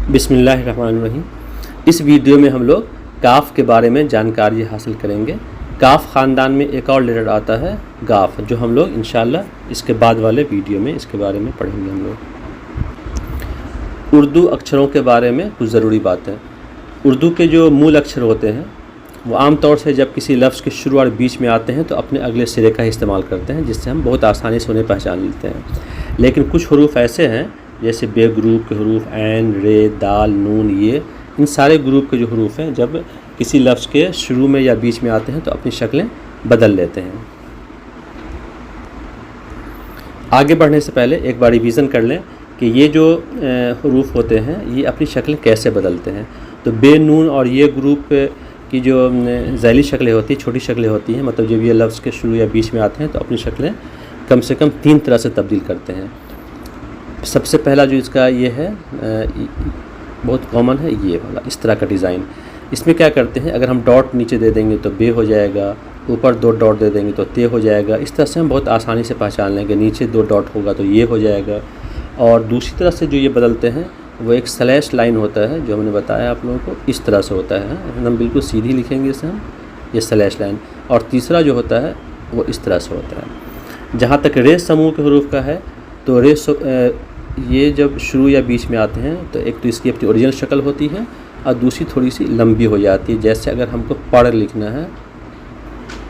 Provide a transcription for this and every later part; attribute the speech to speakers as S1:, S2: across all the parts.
S1: बिस्मिल्लाहिर्रहमानिर्रहीम। इस वीडियो में हम लोग काफ के बारे में जानकारी हासिल करेंगे। काफ ख़ानदान में एक और लेटर आता है गाफ, जो हम लोग इंशाल्लाह इसके बाद वाले वीडियो में इसके बारे में पढ़ेंगे। हम लोग उर्दू अक्षरों के बारे में कुछ ज़रूरी बातें। उर्दू के जो मूल अक्षर होते हैं वो आम तौर से जब किसी लफ्ज़ के शुरू और बीच में आते हैं तो अपने अगले सिरे का इस्तेमाल करते हैं, जिससे हम बहुत आसानी से उन्हें पहचान लेते हैं। लेकिन कुछ हरूफ ऐसे हैं जैसे बे ग्रुप के हरूफ ऐन, रे, दाल, नून, ये इन सारे ग्रुप के जो हरूफ हैं जब किसी लफ्ज़ के शुरू में या बीच में आते हैं तो अपनी शक्लें बदल लेते हैं। आगे बढ़ने से पहले एक बार रिवीज़न कर लें कि ये जो हरूफ होते हैं ये अपनी शक्लें कैसे बदलते हैं। तो बे, नून और ये ग्रुप की जो ज़ैली शक्लें होती हैं, छोटी शक्लें होती हैं, मतलब जब ये लफ्ज़ के शुरू या बीच में आते हैं तो अपनी शक्लें कम से कम 3 तरह से तब्दील करते हैं। सबसे पहला जो इसका ये है बहुत कॉमन है, ये वाला इस तरह का डिज़ाइन। इसमें क्या करते हैं, अगर हम डॉट नीचे दे देंगे तो बे हो जाएगा, ऊपर 2 डॉट दे देंगे तो ते हो जाएगा। इस तरह से हम बहुत आसानी से पहचान लेंगे। नीचे 2 डॉट होगा तो ये हो जाएगा। और दूसरी तरह से जो ये बदलते हैं वो एक स्लैश लाइन होता है, जो हमने बताया आप लोगों को, इस तरह से होता है। हम बिल्कुल सीधी लिखेंगे इसे हम, ये स्लैश लाइन। और तीसरा जो होता है वो इस तरह से होता है। जहाँ तक रे समूह के हरूफ का है तो रे ये जब शुरू या बीच में आते हैं तो एक तो इसकी अपनी ओरिजिनल शक्ल होती है और दूसरी थोड़ी सी लंबी हो जाती है। जैसे अगर हमको पढ़ लिखना है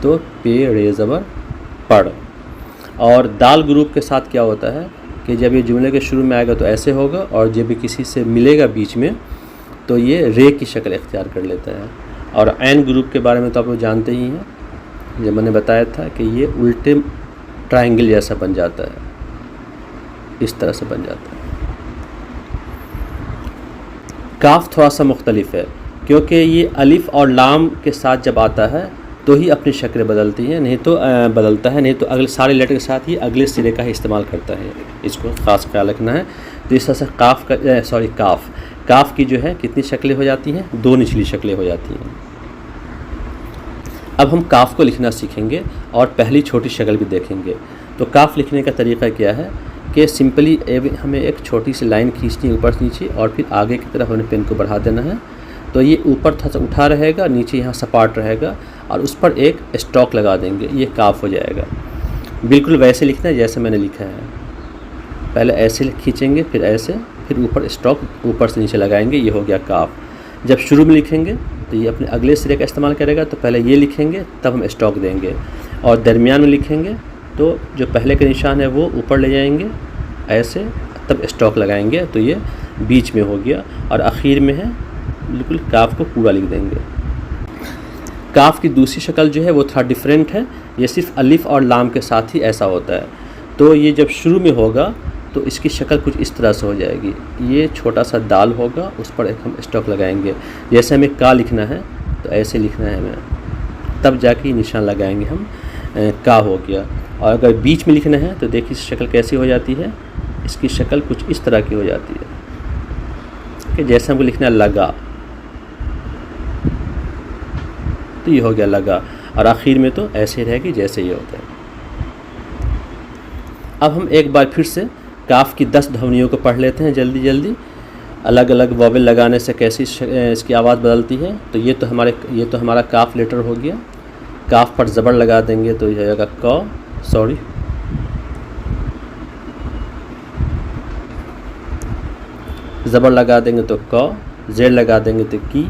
S1: तो पे रे ज़बर पढ़। और दाल ग्रुप के साथ क्या होता है कि जब ये जुमले के शुरू में आएगा तो ऐसे होगा, और जब भी किसी से मिलेगा बीच में तो ये रे की शक्ल इख्तियार कर लेता है। और ऐन ग्रुप के बारे में तो आप लोग जानते ही हैं, जब मैंने बताया था कि ये उल्टे ट्रायंगल जैसा बन जाता है, इस तरह से बन जाता है। काफ थोड़ा सा मुख्तलिफ है क्योंकि ये अलिफ और लाम के साथ जब आता है तो ही अपनी शक्लें बदलती हैं, नहीं तो बदलता है, नहीं तो अगले सारे लेटर के साथ ही अगले सिरे का ही इस्तेमाल करता है। इसको ख़ास ख्याल रखना है। तो इस तरह से काफ की जो है कितनी शक्लें हो जाती हैं, 2 निचली शक्लें हो जाती हैं। अब हम काफ को लिखना सीखेंगे और पहली छोटी शक्ल भी देखेंगे। तो काफ लिखने का तरीका क्या है कि सिंपली हमें एक छोटी सी लाइन खींचनी है ऊपर से नीचे, और फिर आगे की तरफ हमें पेन को बढ़ा देना है। तो ये ऊपर थोड़ा सा उठा रहेगा, नीचे यहाँ सपाट रहेगा, और उस पर एक स्टॉक लगा देंगे, ये काफ हो जाएगा। बिल्कुल वैसे लिखना है जैसे मैंने लिखा है। पहले ऐसे खींचेंगे, फिर ऐसे, फिर ऊपर स्टॉक ऊपर से नीचे लगाएंगे, ये हो गया काफ। जब शुरू में लिखेंगे तो ये अपने अगले सिरे का इस्तेमाल करेगा, तो पहले ये लिखेंगे तब हम स्टॉक देंगे, और दरमियान में लिखेंगे तो जो पहले का निशान है वो ऊपर ले जाएंगे ऐसे, तब स्टॉक लगाएंगे, तो ये बीच में हो गया। और आखिर में है बिल्कुल काफ को पूरा लिख देंगे। काफ की दूसरी शक्ल जो है वो थोड़ा डिफरेंट है, ये सिर्फ अलिफ और लाम के साथ ही ऐसा होता है। तो ये जब शुरू में होगा तो इसकी शक्ल कुछ इस तरह से हो जाएगी। ये छोटा सा दाल होगा, उस पर एक हम स्टॉक लगाएंगे। जैसे हमें का लिखना है तो ऐसे लिखना है हमें, तब जाके निशान लगाएंगे हम, का हो गया। और अगर बीच में लिखना है तो देखिए शक्ल कैसी हो जाती है, इसकी शक्ल कुछ इस तरह की हो जाती है कि जैसे हमको लिखना है लगा, तो ये हो गया लगा। और आखिर में तो ऐसे रहेगी जैसे ये होता है। अब हम एक बार फिर से काफ की 10 ध्वनियों को पढ़ लेते हैं जल्दी जल्दी। अलग अलग वॉवेल लगाने से कैसी इसकी आवाज़ बदलती है। तो ये तो हमारा काफ लेटर हो गया। काफ पर ज़बर लगा देंगे तो ये होगा क, सॉरी, ज़बर लगा देंगे तो क, जेड लगा देंगे तो की,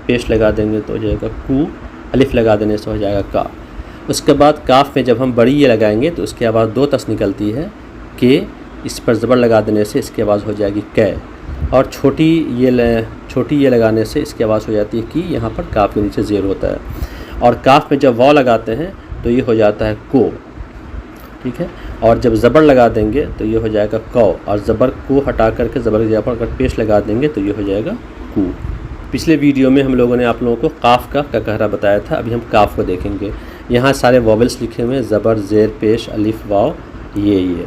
S1: पेश लगा देंगे तो हो जाएगा कू, अलिफ लगा देने से हो जाएगा का। उसके बाद काफ में जब हम बड़ी ये लगाएंगे तो उसकी आवाज़ 2 तस निकलती है के, इस पर ज़बर लगा देने से इसकी आवाज़ हो जाएगी कै। और छोटी ये लगाने से इसकी आवाज़ हो जाती है की, यहाँ पर काफ के नीचे ज़ेर होता है। और काफ में जब वाव लगाते हैं तो ये हो जाता है को, ठीक है। और जब ज़बर लगा देंगे तो ये हो जाएगा कौ, और ज़बर को हटा करके ज़बर की जगह पर अगर पेश लगा देंगे तो ये हो जाएगा कू। पिछले वीडियो में हम लोगों ने आप लोगों को काफ का कहरा बताया था, अभी हम काफ को देखेंगे। यहाँ सारे वॉवेल्स लिखे हुए हैं, ज़बर, ज़ेर, पेश, अलिफ, वाव, ये।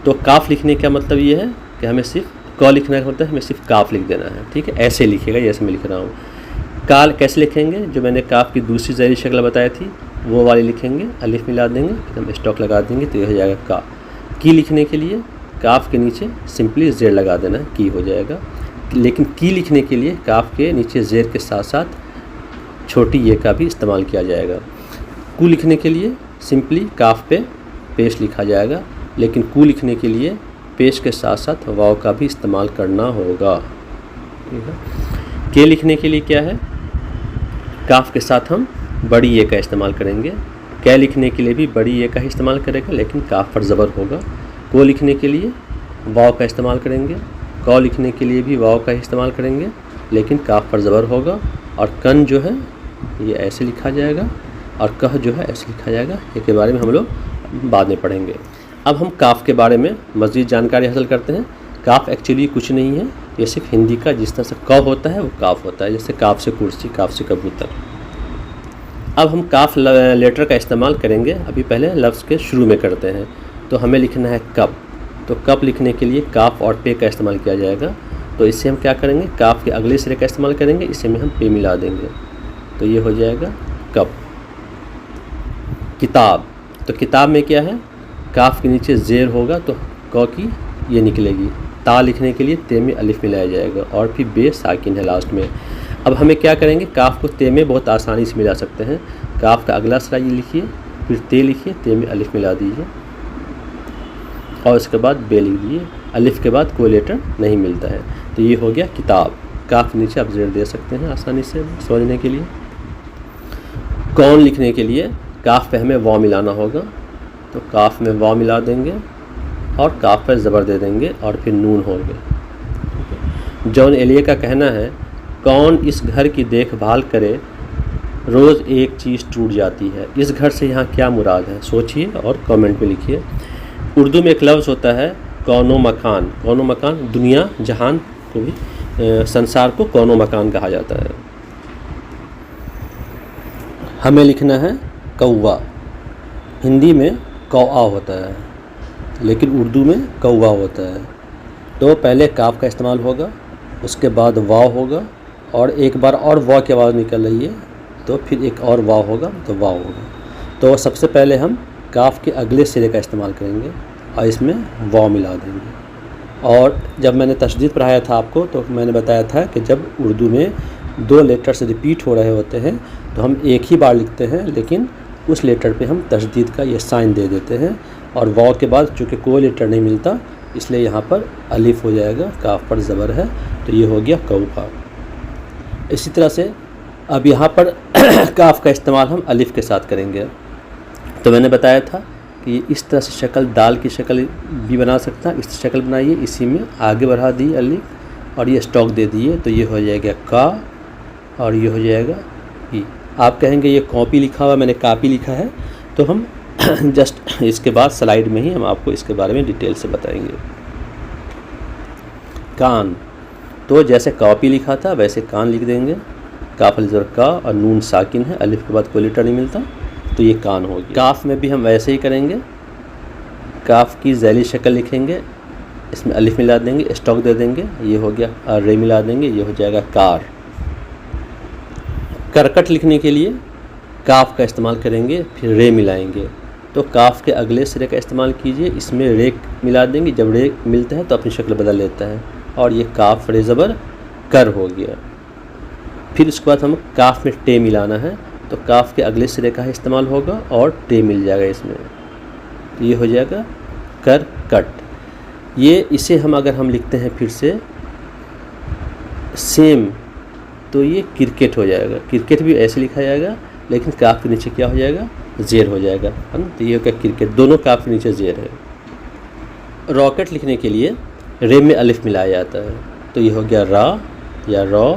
S1: तो काफ लिखने का मतलब ये है कि हमें सिर्फ क लिखना होता है, हमें सिर्फ काफ लिख देना है, ठीक है। ऐसे लिखेगा जैसे मैं लिख रहा हूँ। काल कैसे लिखेंगे, जो मैंने काफ की दूसरी ज़ैली शक्ल बताई थी वो वाली लिखेंगे, अलिफ मिला देंगे, फिर हम स्टॉक लगा देंगे तो ये हो जाएगा का। की लिखने के लिए काफ के नीचे सिंपली जेड लगा देना है, की हो जाएगा। लेकिन की लिखने के लिए काफ के नीचे ज़ेर के साथ साथ छोटी ये का भी इस्तेमाल किया जाएगा। कू लिखने के लिए सिंपली काफ पे पेश लिखा जाएगा, लेकिन कू लिखने के लिए पेश के साथ साथ वाव का भी इस्तेमाल करना होगा। ठीक है। के लिखने के लिए क्या है, काफ के साथ हम बड़ी ये का इस्तेमाल करेंगे। कै लिखने के लिए भी बड़ी ये का ही इस्तेमाल करेगा, लेकिन काफ पर ज़बर होगा। को लिखने के लिए वाव का इस्तेमाल करेंगे। कौ लिखने के लिए भी वाव का ही इस्तेमाल करेंगे, लेकिन काफ पर ज़बर होगा। और कन जो है ये ऐसे लिखा जाएगा, और कह जो है ऐसे लिखा जाएगा। इसके बारे में हम लोग बाद में पढ़ेंगे। अब हम काफ के बारे में मज़ीद जानकारी हासिल करते हैं। काफ एक्चुअली कुछ नहीं है, ये सिर्फ हिंदी का जिस तरह से क होता है वो काफ होता है, जैसे काफ से कुर्सी, काफ से कबूतर। अब हम काफ लेटर का इस्तेमाल करेंगे। अभी पहले लफ्ज़ के शुरू में करते हैं। तो हमें लिखना है कप। तो कप लिखने के लिए काफ और पे का इस्तेमाल किया जाएगा। तो इससे हम क्या करेंगे, काफ के अगले सिरे का इस्तेमाल करेंगे, इसे में हम पे मिला देंगे, तो ये हो जाएगा कप। किताब। तो किताब में क्या है, काफ के नीचे ज़ेर होगा तो क की ये निकलेगी। ता लिखने के लिए ते में अलिफ मिलाया जाएगा, और फिर बे साकिन है लास्ट में। अब हमें क्या करेंगे, काफ को ते में बहुत आसानी से मिला सकते हैं। काफ का अगला सिरा ये लिखिए, फिर ते लिखिए, ते में अलिफ मिला दीजिए, और उसके बाद बे लिख दीजिए। अलिफ के बाद कोई लेटर नहीं मिलता है, तो ये हो गया किताब। काफ नीचे आप ज़ेर दे सकते हैं आसानी से समझने के लिए। कौन लिखने के लिए काफ पे हमें वाव मिलाना होगा, तो काफ में वाव मिला देंगे और काफ पर ज़बर दे देंगे, और फिर नून हो गए। जॉन एलिया का कहना है, कौन इस घर की देखभाल करे, रोज़ एक चीज़ टूट जाती है। इस घर से यहाँ क्या मुराद है, सोचिए और कमेंट में लिखिए। उर्दू में एक लफ्ज़ होता है कौनो मकान। कौनो मकान दुनिया जहान को भी, संसार को कौनो मकान कहा जाता है। हमें लिखना है कौवा। हिंदी में कौआ होता है, लेकिन उर्दू में कौवा होता है। तो पहले काफ का इस्तेमाल होगा, उसके बाद वाव होगा, और एक बार और वाव की आवाज़ निकल रही है तो फिर एक और वाव होगा, तो वाव होगा। तो सबसे पहले हम काफ के अगले सिरे का इस्तेमाल करेंगे और इसमें वाव मिला देंगे। और जब मैंने तशदीद पढ़ाया था आपको, तो मैंने बताया था कि जब उर्दू में दो लेटर्स रिपीट हो रहे होते हैं तो हम एक ही बार लिखते हैं, लेकिन उस लेटर पे हम तशदीद का ये साइन दे देते हैं। और वाव के बाद चूँकि कोई लेटर नहीं मिलता, इसलिए यहाँ पर अलिफ हो जाएगा, काफ पर ज़बर है, तो ये हो गया कौवा। इसी तरह से अब यहाँ पर काफ का इस्तेमाल हम अलिफ के साथ करेंगे। तो मैंने बताया था कि इस तरह से शक्ल, दाल की शक्ल भी बना सकता है। इस शक्ल बनाइए, इसी में आगे बढ़ा दी अलिफ और ये स्टॉक दे दिए, तो ये हो जाएगा का, और ये हो जाएगा ई। आप कहेंगे ये कॉपी लिखा हुआ, मैंने कापी लिखा है, तो हम जस्ट इसके बाद स्लाइड में ही हम आपको इसके बारे में डिटेल से बताएंगे। कान। तो जैसे कॉपी लिखा था वैसे कान लिख देंगे। काफ अलिफ का, और नून साकिन है, अलिफ के बाद कोई लेटर नहीं मिलता, तो ये कान होगी। काफ में भी हम वैसे ही करेंगे। काफ की ज़ैली शक्ल लिखेंगे, इसमें अलिफ मिला देंगे, स्टॉक दे देंगे, ये हो गया, और रे मिला देंगे, ये हो जाएगा कार। करकट लिखने के लिए काफ का इस्तेमाल करेंगे, फिर रे मिलाएंगे। तो काफ के अगले सिरे का इस्तेमाल कीजिए, इसमें रे मिला देंगे। जब रे मिलता है तो अपनी शक्ल बदल लेता है, और ये काफ रे ज़बर कर हो गया। फिर उसके बाद हम काफ में टे मिलाना है, तो काफ के अगले सिरे का इस्तेमाल होगा और टे मिल जाएगा इसमें, तो ये हो जाएगा कर कट। ये इसे हम अगर हम लिखते हैं फिर से सेम, तो ये क्रिकेट हो जाएगा। क्रिकेट भी ऐसे लिखा जाएगा, लेकिन काफ के नीचे क्या हो जाएगा, ज़ेर हो जाएगा, है ना। तो ये हो गया क्रिकेट, दोनों काफ के नीचे ज़ेर है। रॉकेट लिखने के लिए रे में अलिफ मिलाया जाता है, तो ये हो गया रा या रॉ,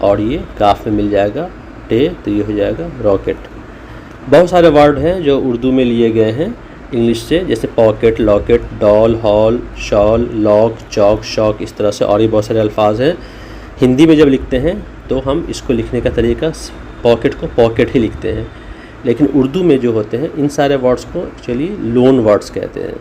S1: और ये काफ में मिल जाएगा टे, तो ये हो जाएगा रॉकेट। बहुत सारे वर्ड हैं जो उर्दू में लिए गए हैं इंग्लिश से, जैसे pocket, locket, doll, hall, shawl, lock, चौक, शॉक, इस तरह से और भी बहुत सारे अल्फाज हैं। हिंदी में जब लिखते हैं तो हम इसको लिखने का तरीका पॉकेट को पॉकेट ही लिखते हैं, लेकिन उर्दू में जो होते हैं इन सारे वर्ड्स को एक्चुअली लोन वर्ड्स कहते हैं।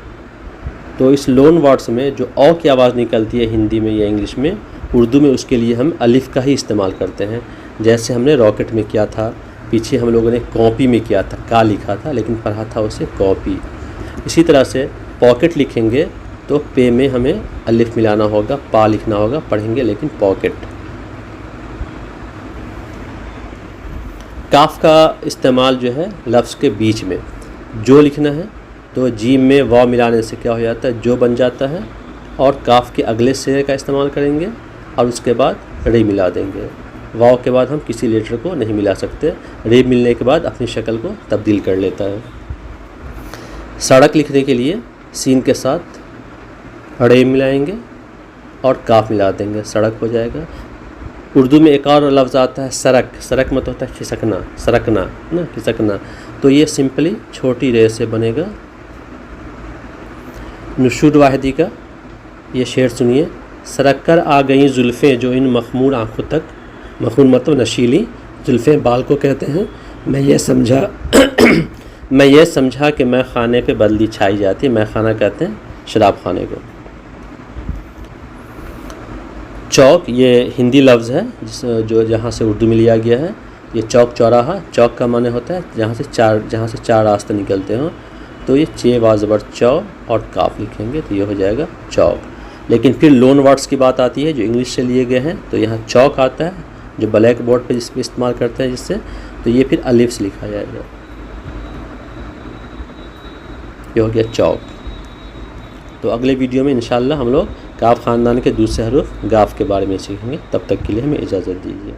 S1: तो इस लोन वर्ड्स में जो औ की आवाज़ निकलती है हिंदी में या इंग्लिश में, उर्दू में उसके लिए हम अलिफ का ही इस्तेमाल करते हैं। जैसे हमने रॉकेट में किया था, पीछे हम लोगों ने कॉपी में किया था, का लिखा था, लेकिन पढ़ा था उसे कॉपी। इसी तरह से पॉकेट लिखेंगे तो पे में हमें अलिफ मिलाना होगा, पा लिखना होगा, पढ़ेंगे लेकिन पॉकेट। काफ का इस्तेमाल जो है लफ्ज़ के बीच में जो लिखना है, तो जीम में वाव मिलाने से क्या हो जाता है, जो बन जाता है, और काफ के अगले सिरे का इस्तेमाल करेंगे और उसके बाद रे मिला देंगे। वाव के बाद हम किसी लेटर को नहीं मिला सकते, रे मिलने के बाद अपनी शक्ल को तब्दील कर लेता है। सड़क लिखने के लिए सीन के साथ रे मिलाएंगे और काफ मिला देंगे, सड़क हो जाएगा। उर्दू में एक और लफ्ज़ आता है सरक, सरक मतलब होता है खिसकना, सरकना ना, खिसकना, तो ये सिंपली छोटी रे से बनेगा। नुशूद वाहिदी का ये शेर सुनिए। सरक कर आ गई जुल्फ़ें जो इन मखमूर आँखों तक, मखमूर मतलब नशीली, जुल्फ़ें बाल को कहते हैं। मैं ये समझा कि मैं खाने पे बदली छाई जाती, मैं खाना कहते हैं शराब खाने को। चौक ये हिंदी लफ्ज़ है जो जहाँ से उर्दू में लिया गया है। ये चौक चौराहा, चौक का माने होता है जहाँ से चार रास्ते निकलते हों, तो ये चे वाज़बर चौ और काफ लिखेंगे तो ये हो जाएगा चौक। लेकिन फिर लोन वर्ड्स की बात आती है जो इंग्लिश से लिए गए हैं, तो यहाँ चौक आता है जो ब्लैक बोर्ड पे जिसमें इस्तेमाल करते हैं जिससे, तो ये फिर अलिफ से लिखा जाएगा, ये हो गया चौक। तो अगले वीडियो में इंशाल्लाह हम लोग काफ ख़ानदान के दूसरे हरूफ गाफ के बारे में सीखेंगे। तब तक के लिए हमें इजाज़त दीजिए।